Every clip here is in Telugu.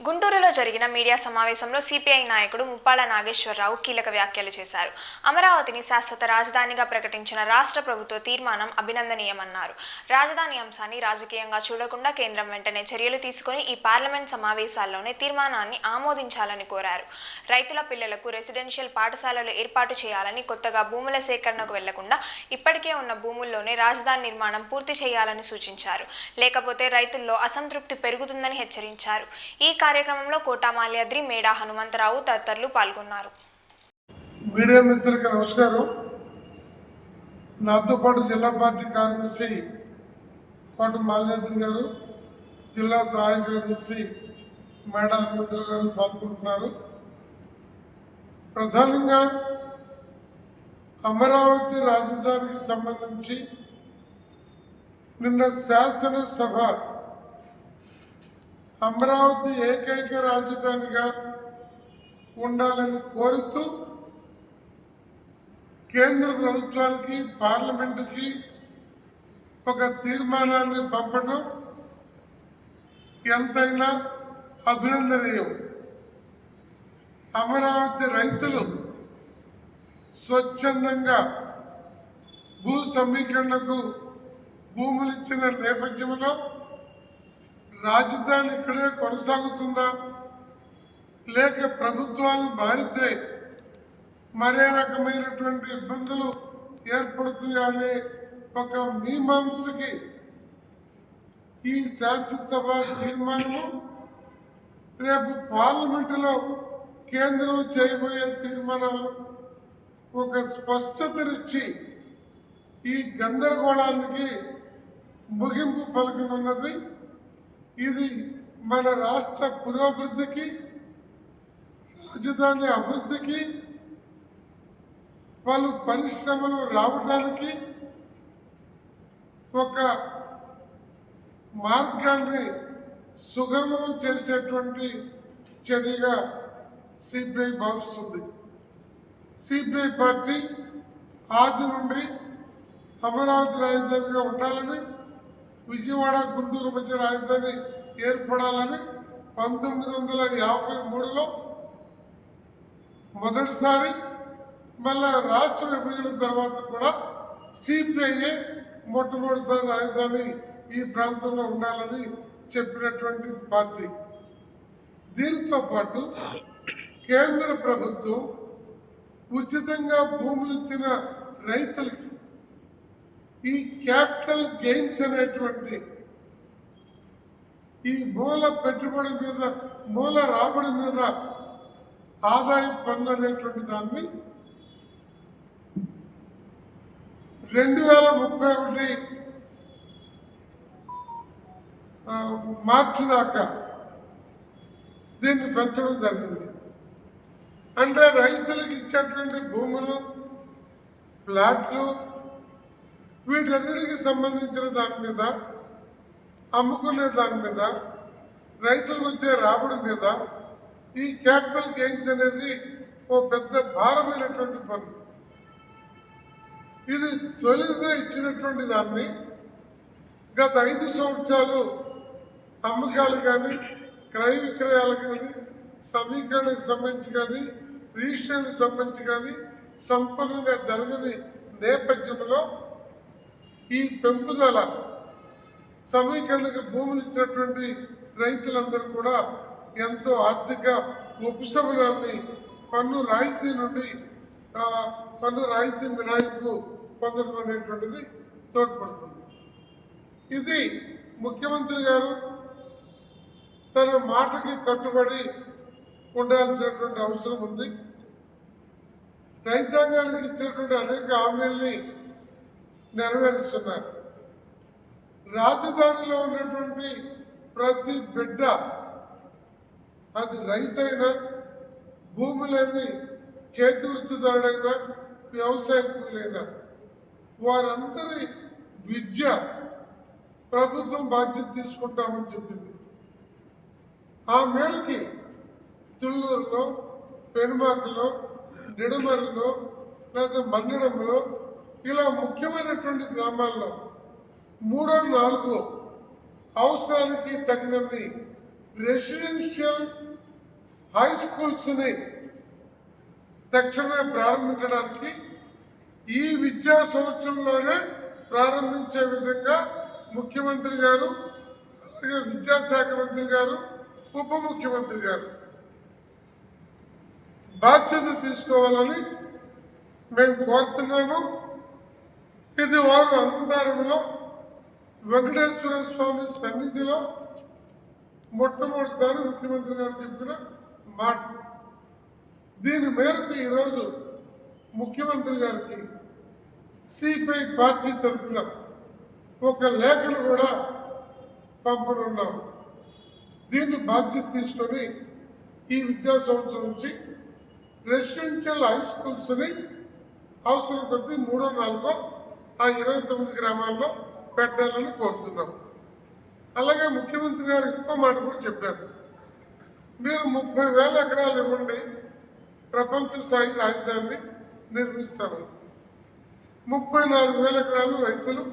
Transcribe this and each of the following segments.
గుంటూరులో జరిగిన మీడియా సమావేశంలో సిపిఐ నాయకుడు ముప్పాళ్ల నాగేశ్వరరావు కీలక వ్యాఖ్యలు చేశారు. అమరావతిని శాశ్వత రాజధానిగా ప్రకటించిన రాష్ట్ర ప్రభుత్వ తీర్మానం అభినందనీయమన్నారు. రాజధాని అంశాన్ని రాజకీయంగా చూడకుండా కేంద్రం వెంటనే చర్యలు తీసుకుని ఈ పార్లమెంట్ సమావేశాల్లోనే తీర్మానాన్ని ఆమోదించాలని కోరారు. రైతుల పిల్లలకు రెసిడెన్షియల్ పాఠశాలలు ఏర్పాటు చేయాలని, కొత్తగా భూముల సేకరణకు వెళ్లకుండా ఇప్పటికే ఉన్న భూముల్లోనే రాజధాని నిర్మాణం పూర్తి చేయాలని సూచించారు. లేకపోతే రైతుల్లో అసంతృప్తి పెరుగుతుందని హెచ్చరించారు. ఈ కార్యక్రమంలో కోటా మాల్యాద్రి, మేడా హనుమంతరావు తదితరులు పాల్గొన్నారు. మీడియా మిత్రులకు నమస్కారం. నాతో పాటు జిల్లా పార్టీ కార్యదర్శి కోటా మాల్యాద్రి గారు, జిల్లా సహాయ కార్యదర్శి మేడా హనుమంతరావు గారు పాల్గొంటున్నారు. ప్రధానంగా అమరావతి రాజధానికి సంబంధించి నిన్న శాసనసభ అమరావతి ఏకైక రాజధానిగా ఉండాలని కోరుతూ కేంద్ర ప్రభుత్వానికి, పార్లమెంటుకి ఒక తీర్మానాన్ని పంపడం ఎంతైనా అభినందనీయం. అమరావతి రైతులు స్వచ్ఛందంగా భూ సమీకరణకు భూములు ఇచ్చిన నేపథ్యంలో రాజధాని ఇక్కడే కొనసాగుతుందా, లేక ప్రభుత్వాలు మారితే మరే రకమైనటువంటి ఇబ్బందులు ఏర్పడుతాయా అనే ఒక మీమాంసకి ఈ శాసనసభ తీర్మానము, రేపు పార్లమెంటులో కేంద్రం చేయబోయే తీర్మానాలు ఒక స్పష్టతనిచ్చి ఈ గందరగోళానికి ముగింపు పలకనున్నది. ఇది మన రాష్ట్ర పురోభివృద్ధికి, రాజధాని అభివృద్ధికి, పలు పరిశ్రమలు రావడానికి ఒక మార్గాన్ని సుగమం చేసేటువంటి చర్యగా సిపిఐ భావిస్తుంది. సిపిఐ పార్టీ ఆది నుండి అమరావతి రాజధానిగా ఉండాలని, విజయవాడ గుంటూరు మధ్య రాజధాని ఏర్పడాలని 1953లో మొదటిసారి, మళ్ళా రాష్ట్ర విభజన తర్వాత కూడా సిపిఐఏ మొట్టమొదటిసారి రాజధాని ఈ ప్రాంతంలో ఉండాలని చెప్పినటువంటి పార్టీ. దీనితో పాటు కేంద్ర ప్రభుత్వం ఉచితంగా భూములు ఇచ్చిన రైతులకి ఈ క్యాపిటల్ గెయిన్స్ అనేటువంటి ఈ మూల పెట్టుబడి మీద, మూల రాబడి మీద ఆదాయ పన్ను అనేటువంటి దాన్ని 2031 మార్చి దాకా దీన్ని పెంచడం జరిగింది. అంటే రైతులకు ఇచ్చేటువంటి భూములు, ప్లాట్లు, వీటన్నిటికి సంబంధించిన దాని మీద, అమ్ముకునే దాని మీద, రైతులకు వచ్చే రాబడి మీద ఈ క్యాపిటల్ గెయిన్స్ అనేది ఓ పెద్ద భారమైనటువంటి పన్ను. ఇది తొలిగా ఇచ్చినటువంటి దాన్ని గత 5 సంవత్సరాలు అమ్మకాలు కానీ, క్రయ విక్రయాలు కానీ, సమీకరణకు సంబంధించి కానీ, రిజిస్ట్రేషన్కి సంబంధించి కానీ సంపూర్ణంగా జరగని నేపథ్యంలో ఈ పెంపుదల, సమీకరణకు భూములు ఇచ్చినటువంటి రైతులందరూ కూడా ఎంతో ఆర్థిక ఉపశమనాన్ని, పన్ను రాయితీ నుండి పన్ను రాయితీ మినహాయింపు పొందడం అనేటువంటిది తోడ్పడుతుంది. ఇది ముఖ్యమంత్రి గారు తన మాటకి కట్టుబడి ఉండాల్సినటువంటి అవసరం ఉంది. రైతాంగానికి ఇచ్చినటువంటి అనేక హామీల్ని నెరవేరుస్తున్నారు. రాజధానిలో ఉన్నటువంటి ప్రతి బిడ్డ, అది రైతైనా, భూమి లేని చేతి వృత్తిదారుడైనా, వ్యవసాయ కూలైనా, వారందరి విద్య ప్రభుత్వం బాధ్యత తీసుకుంటామని చెప్పింది. ఆ మేరకి తుళ్ళూరులో, పెనుమాకలో, నిడమరులో, లేదా మన్నడంలో, ఇలా ముఖ్యమైనటువంటి గ్రామాల్లో 3-4 అవసరానికి తగినన్ని రెసిడెన్షియల్ హై స్కూల్స్ని తక్షణమే ప్రారంభించడానికి ఈ విద్యా సంవత్సరంలోనే ప్రారంభించే విధంగా ముఖ్యమంత్రి గారు, అలాగే విద్యాశాఖ మంత్రి గారు, ఉప ముఖ్యమంత్రి గారు బాధ్యత తీసుకోవాలని మేము కోరుతున్నాము. ఇది వారు అనంతరంలో వెంకటేశ్వర స్వామి సన్నిధిలో మొట్టమొదటిసారి ముఖ్యమంత్రి గారు చెప్పిన మాట. దీని మేరకు ఈరోజు ముఖ్యమంత్రి గారికి సిపిఐ పార్టీ తరఫున ఒక లేఖను కూడా పంపనున్నాము. దీన్ని బాధ్యత తీసుకొని ఈ విద్యా సంవత్సరం నుంచి రెసిడెన్షియల్ హై స్కూల్స్ని అవసరం కొద్దీ 3, 4 ఆ 29 గ్రామాల్లో పెట్టాలని కోరుతున్నాం. అలాగే ముఖ్యమంత్రి గారు ఇంకో మాట కూడా చెప్పారు. మీరు 30,000 ఎకరాలు ఇవ్వండి, ప్రపంచ స్థాయి రాజధానిని నిర్మిస్తామని. 34,000 ఎకరాలు రైతులు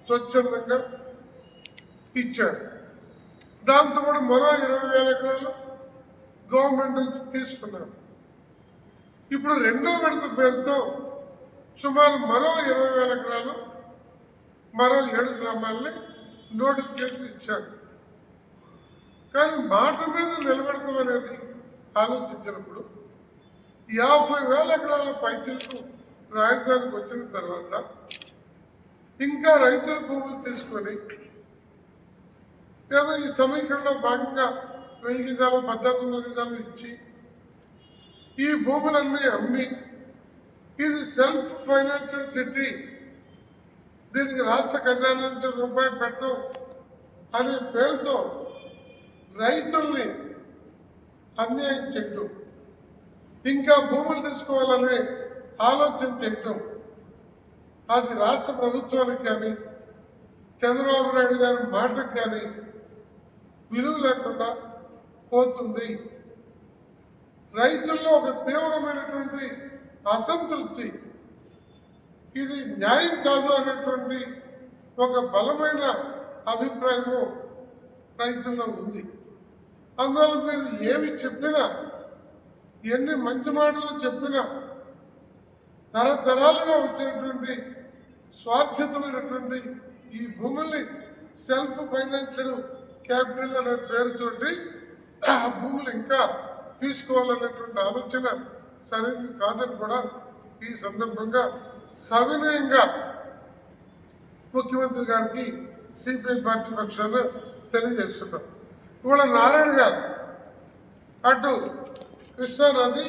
స్వచ్ఛందంగా ఇచ్చారు. దాంతోపాటు మరో 20,000 ఎకరాలు గవర్నమెంట్ నుంచి తీసుకున్నారు. ఇప్పుడు రెండో విడత పేరుతో సుమారు మరో 20,000 ఎకరాలు మరో 7 గ్రామాలని నోటిఫికేషన్ ఇచ్చారు. కానీ మాట మీద నిలబెడతాం అనేది ఆలోచించినప్పుడు 50,000 ఎకరాల పైచలకు రాజధానికి వచ్చిన తర్వాత ఇంకా రైతుల భూములు తీసుకొని లేదా ఈ సమీకరణలో భాగంగా 1000 గజాలు 18 గజాలు ఇచ్చి ఈ భూములన్నీ అమ్మి ఇది సెల్ఫ్ ఫైనాన్షియల్ సిటీ, దీనికి రాష్ట్ర ఖజానా నుంచి రూపాయి పెట్టడం అనే పేరుతో రైతుల్ని అన్యాయం చేయటం, ఇంకా భూములు తీసుకోవాలనే ఆలోచన చేయటం, అది రాష్ట్ర ప్రభుత్వానికి కానీ చంద్రబాబు నాయుడు గారి మాటకు కానీ విలువ లేకుండా పోతుంది. రైతుల్లో ఒక తీవ్రమైనటువంటి అసంతృప్తి, ఇది న్యాయం కాదు అనేటువంటి ఒక బలమైన అభిప్రాయము రైతుల్లో ఉంది. అందువల్ల మీరు ఏమి చెప్పినా, ఎన్ని మంచి మాటలు చెప్పినా తరతరాలుగా వచ్చినటువంటి స్వార్థితమైనటువంటి ఈ భూముల్ని సెల్ఫ్ ఫైనాన్షియల్ క్యాపిటల్ అనే పేరుతోటి ఆ భూములు ఇంకా తీసుకోవాలనేటువంటి ఆలోచన సరైనది కాదని కూడా ఈ సందర్భంగా సవినయంగా ముఖ్యమంత్రి గారికి సిపిఐ పార్టీ పక్షాన తెలియజేస్తున్నాం. ఇవాళ నారాయణ గారు అటు కృష్ణా నది,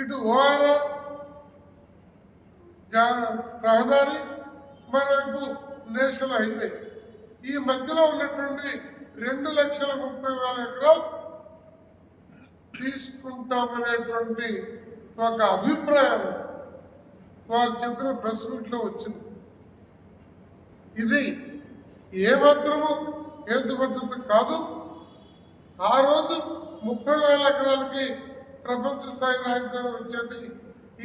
ఇటు ఓఆర్ఆర్ రహదారి, మరోవైపు నేషనల్ హైవే, ఈ మధ్యలో ఉన్నటువంటి 2,30,000 ఎకరాలు తీసుకుంటామనేటువంటి ఒక అభిప్రాయం వారు చెప్పిన ప్రెస్ మీట్లో వచ్చింది. ఇది ఏమాత్రము హేతుబద్ధత కాదు. ఆ రోజు 30,000 ఎకరాలకి ప్రపంచ స్థాయి రాజధాని వచ్చేది,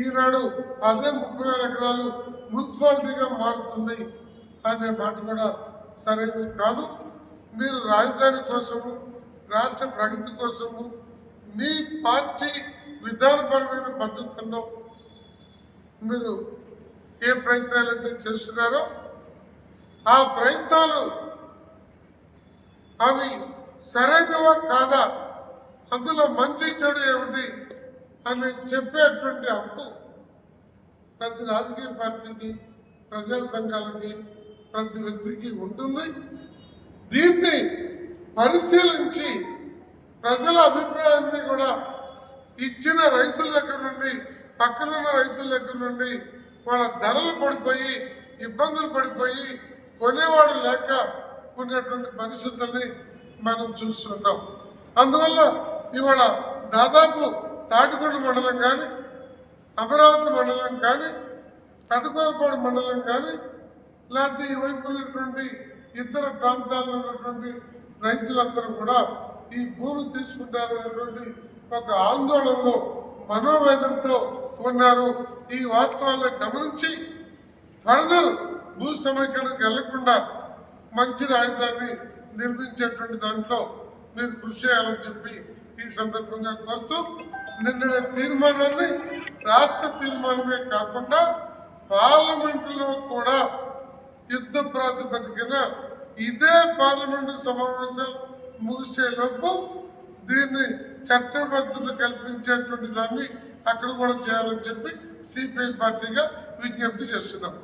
ఈనాడు అదే 30,000 ఎకరాలు మున్సిపాలిటీగా మారుతుంది అనే మాట కూడా సరైనది కాదు. మీరు రాజధాని కోసము, రాష్ట్ర ప్రగతి కోసము, మీ పార్టీ విధానపరమైన పద్ధతుల్లో మీరు ఏ ప్రయత్నాలు అయితే చేస్తున్నారో ఆ ప్రయత్నాలు అవి సరైనవా కాదా, అందులో మంచి చెడు ఏమిటి అని చెప్పేటువంటి హక్కు ప్రతి రాజకీయ పార్టీకి, ప్రజా సంఘాలకి, ప్రతి వ్యక్తికి ఉంటుంది. దీన్ని పరిశీలించి ప్రజల అభిప్రాయాన్ని కూడా ఇచ్చిన రైతుల దగ్గర నుండి, పక్కనున్న రైతుల దగ్గర నుండి వాళ్ళ ధరలు పడిపోయి, ఇబ్బందులు పడిపోయి, కొనేవాడు లేక ఉన్నటువంటి పరిస్థితుల్ని మనం చూస్తున్నాం. అందువల్ల ఇవాళ దాదాపు తాటికొండ మండలం కానీ, అమరావతి మండలం కానీ, పెదకోలపాడు మండలం కానీ, లేకపోతే ఈ వైపు ఉన్నటువంటి ఇతర ప్రాంతాల్లో ఉన్నటువంటి రైతులందరూ కూడా ఈ భూమి తీసుకుంటారనేటువంటి ఒక ఆందోళనలో, మనోవేదంతో ఉన్నారు. ఈ వాస్తవాలను గమనించి ఫర్దర్ భూ సమీకరణకు వెళ్లకుండా మంచి రాజధాని నిర్మించేటువంటి దాంట్లో మీరు కృషి చేయాలని చెప్పి ఈ సందర్భంగా కోరుతూ నిన్న తీర్మానాన్ని రాష్ట్ర తీర్మానమే కాకుండా పార్లమెంటులో కూడా యుద్ధ ప్రాతిపదికన ఇదే పార్లమెంటు సమావేశాలు ముగిసేలోపు దీన్ని చట్టబద్ధత కల్పించేటువంటి దాన్ని అక్కడ కూడా చేయాలని చెప్పి సిపిఐ పార్టీగా విజ్ఞప్తి చేస్తున్నాం.